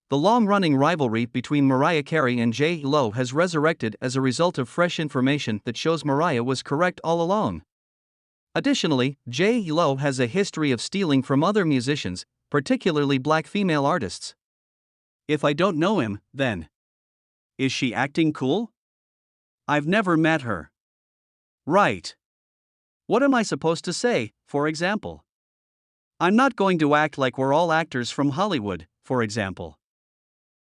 The long-running rivalry between Mariah Carey and J-Lo has resurrected as a result of fresh information that shows Mariah was correct all along. Additionally, J-Lo has a history of stealing from other musicians, particularly black female artists. If I don't know him, then is she acting cool? I've never met her. Right. What am I supposed to say, for example? I'm not going to act like we're all actors from Hollywood, for example.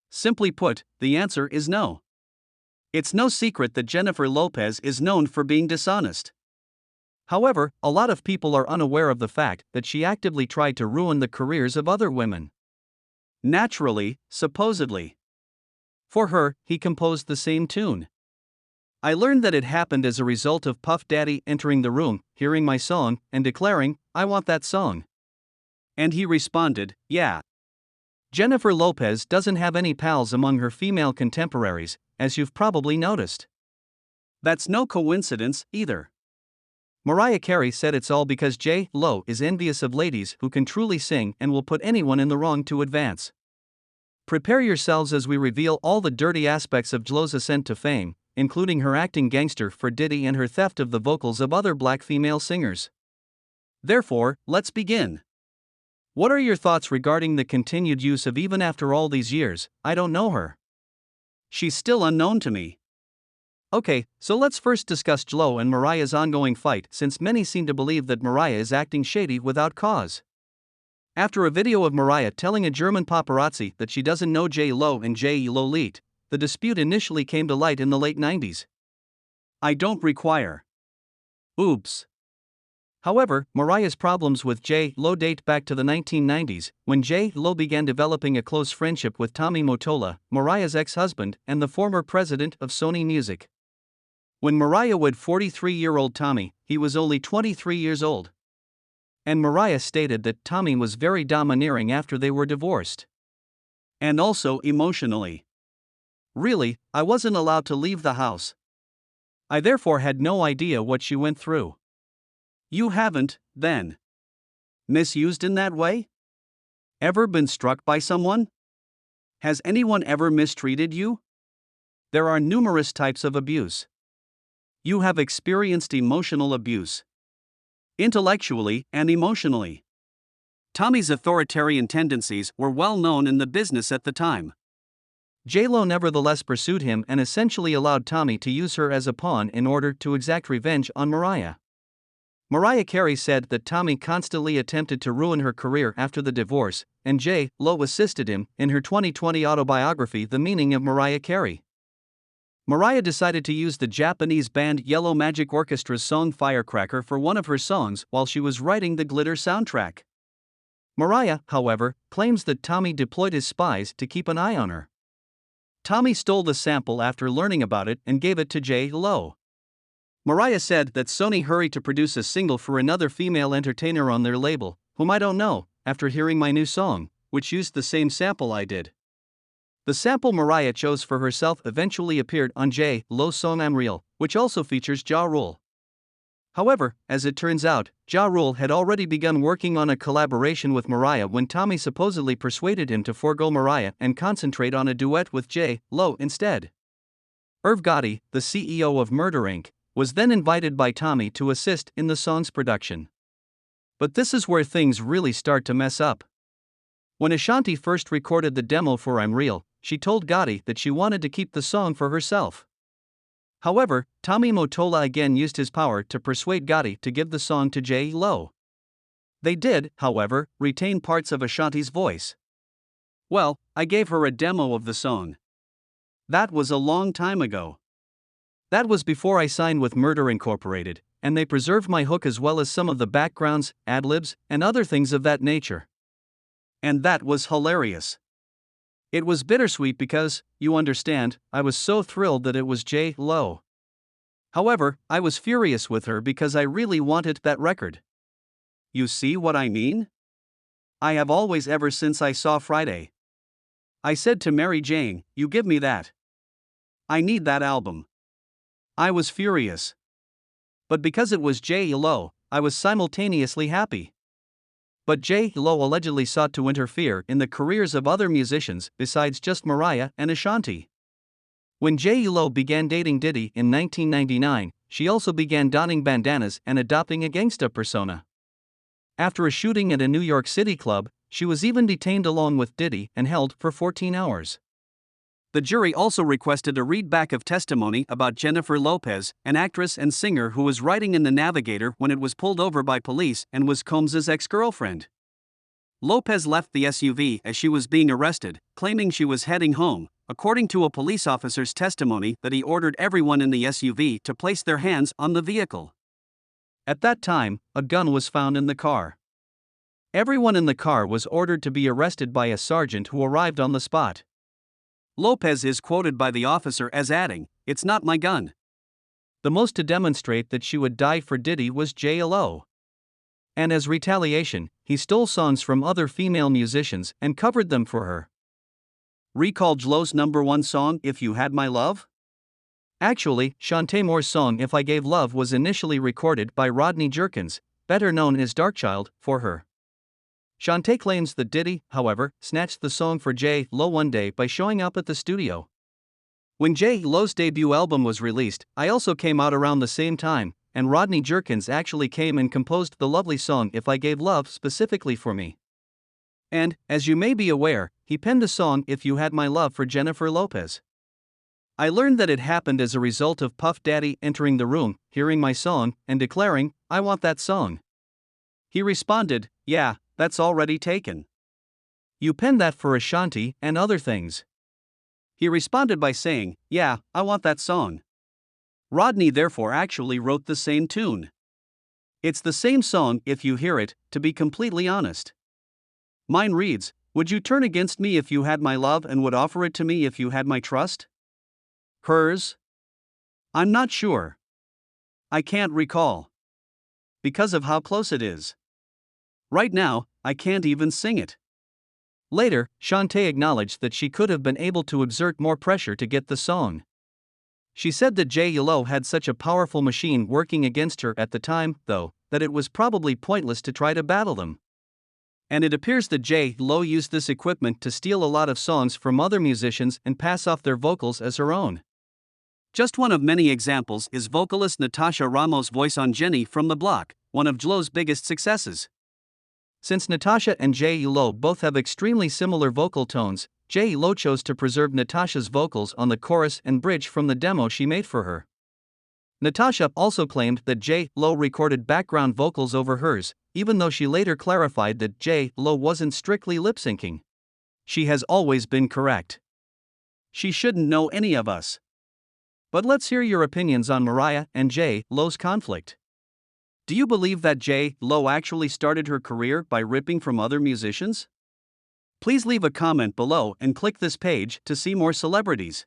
Simply put, the answer is no. It's no secret that Jennifer Lopez is known for being dishonest. However, a lot of people are unaware of the fact that she actively tried to ruin the careers of other women. Naturally, supposedly. For her, he composed the same tune. I learned that it happened as a result of Puff Daddy entering the room, hearing my song, and declaring, "I want that song." And he responded, "Yeah." Jennifer Lopez doesn't have any pals among her female contemporaries, as you've probably noticed. That's no coincidence, either. Mariah Carey said it's all because J-Lo is envious of ladies who can truly sing and will put anyone in the wrong to advance. Prepare yourselves as we reveal all the dirty aspects of J-Lo's ascent to fame, including her acting gangster for Diddy and her theft of the vocals of other black female singers. Therefore, let's begin. What are your thoughts regarding the continued use of "even after all these years, I don't know her"? She's still unknown to me. Okay, so let's first discuss J-Lo and Mariah's ongoing fight, since many seem to believe that Mariah is acting shady without cause. After a video of Mariah telling a German paparazzi that she doesn't know J-Lo and J-Lo leaked, the dispute initially came to light in the late 90s. I don't require. Oops. However, Mariah's problems with J-Lo date back to the 1990s, when J-Lo began developing a close friendship with Tommy Mottola, Mariah's ex-husband and the former president of Sony Music. When Mariah wed 43-year-old Tommy, he was only 23 years old. And Mariah stated that Tommy was very domineering after they were divorced. And also emotionally. Really, I wasn't allowed to leave the house. I therefore had no idea what she went through. You haven't, then? Misused in that way? Ever been struck by someone? Has anyone ever mistreated you? There are numerous types of abuse. You have experienced emotional abuse. Intellectually and emotionally. Tommy's authoritarian tendencies were well known in the business at the time. J-Lo nevertheless pursued him and essentially allowed Tommy to use her as a pawn in order to exact revenge on Mariah. Mariah Carey said that Tommy constantly attempted to ruin her career after the divorce, and J-Lo assisted him in her 2020 autobiography The Meaning of Mariah Carey. Mariah decided to use the Japanese band Yellow Magic Orchestra's song Firecracker for one of her songs while she was writing the Glitter soundtrack. Mariah, however, claims that Tommy deployed his spies to keep an eye on her. Tommy stole the sample after learning about it and gave it to J-Lo. Mariah said that Sony hurried to produce a single for another female entertainer on their label, whom I don't know, after hearing my new song, which used the same sample I did. The sample Mariah chose for herself eventually appeared on J-Lo's song I'm Real, which also features Ja Rule. However, as it turns out, Ja Rule had already begun working on a collaboration with Mariah when Tommy supposedly persuaded him to forego Mariah and concentrate on a duet with J-Lo instead. Irv Gotti, the CEO of Murder Inc., was then invited by Tommy to assist in the song's production. But this is where things really start to mess up. When Ashanti first recorded the demo for I'm Real, she told Gotti that she wanted to keep the song for herself. However, Tommy Mottola again used his power to persuade Gotti to give the song to J-Lo. They did, however, retain parts of Ashanti's voice. Well, I gave her a demo of the song. That was a long time ago. That was before I signed with Murder Incorporated, and they preserved my hook as well as some of the backgrounds, ad-libs, and other things of that nature. And that was hilarious. It was bittersweet because, you understand, I was so thrilled that it was J-Lo. However, I was furious with her because I really wanted that record. You see what I mean? I have always ever since I saw Friday. I said to Mary Jane, you give me that. I need that album. I was furious. But because it was J-Lo, I was simultaneously happy. But J-Lo allegedly sought to interfere in the careers of other musicians besides just Mariah and Ashanti. When J-Lo began dating Diddy in 1999, she also began donning bandanas and adopting a gangsta persona. After a shooting at a New York City club, she was even detained along with Diddy and held for 14 hours. The jury also requested a readback of testimony about Jennifer Lopez, an actress and singer who was riding in the Navigator when it was pulled over by police and was Combs's ex-girlfriend. Lopez left the SUV as she was being arrested, claiming she was heading home, according to a police officer's testimony that he ordered everyone in the SUV to place their hands on the vehicle. At that time, a gun was found in the car. Everyone in the car was ordered to be arrested by a sergeant who arrived on the spot. Lopez is quoted by the officer as adding, "It's not my gun." The most to demonstrate that she would die for Diddy was J-Lo. And as retaliation, he stole songs from other female musicians and covered them for her. Recall J-Lo's #1 song, "If You Had My Love"? Actually, Shantae Moore's song "If I Gave Love" was initially recorded by Rodney Jerkins, better known as Darkchild, for her. Shantae claims that Diddy, however, snatched the song for J-Lo one day by showing up at the studio. When J-Lo's debut album was released, I Also came out around the same time, and Rodney Jerkins actually came and composed the lovely song "If I Gave Love" specifically for me. And, as you may be aware, he penned the song "If You Had My Love" for Jennifer Lopez. I learned that it happened as a result of Puff Daddy entering the room, hearing my song, and declaring, "I want that song." He responded, "Yeah, that's already taken. You penned that for Ashanti and other things." He responded by saying, "Yeah, I want that song." Rodney therefore actually wrote the same tune. It's the same song if you hear it, to be completely honest. Mine reads, "Would you turn against me if you had my love and would offer it to me if you had my trust?" Hers? I'm not sure. I can't recall. Because of how close it is. Right now, I can't even sing it. Later, Shantae acknowledged that she could have been able to exert more pressure to get the song. She said that J-Lo had such a powerful machine working against her at the time, though, that it was probably pointless to try to battle them. And it appears that J-Lo used this equipment to steal a lot of songs from other musicians and pass off their vocals as her own. Just one of many examples is vocalist Natasha Ramos' voice on Jenny from the Block, one of J-Lo's biggest successes. Since Natasha and J-Lo both have extremely similar vocal tones, J-Lo chose to preserve Natasha's vocals on the chorus and bridge from the demo she made for her. Natasha also claimed that J-Lo recorded background vocals over hers, even though she later clarified that J-Lo wasn't strictly lip-syncing. She has always been correct. She shouldn't know any of us. But let's hear your opinions on Mariah and J-Lo's conflict. Do you believe that J-Lo actually started her career by ripping from other musicians? Please leave a comment below and click this page to see more celebrities.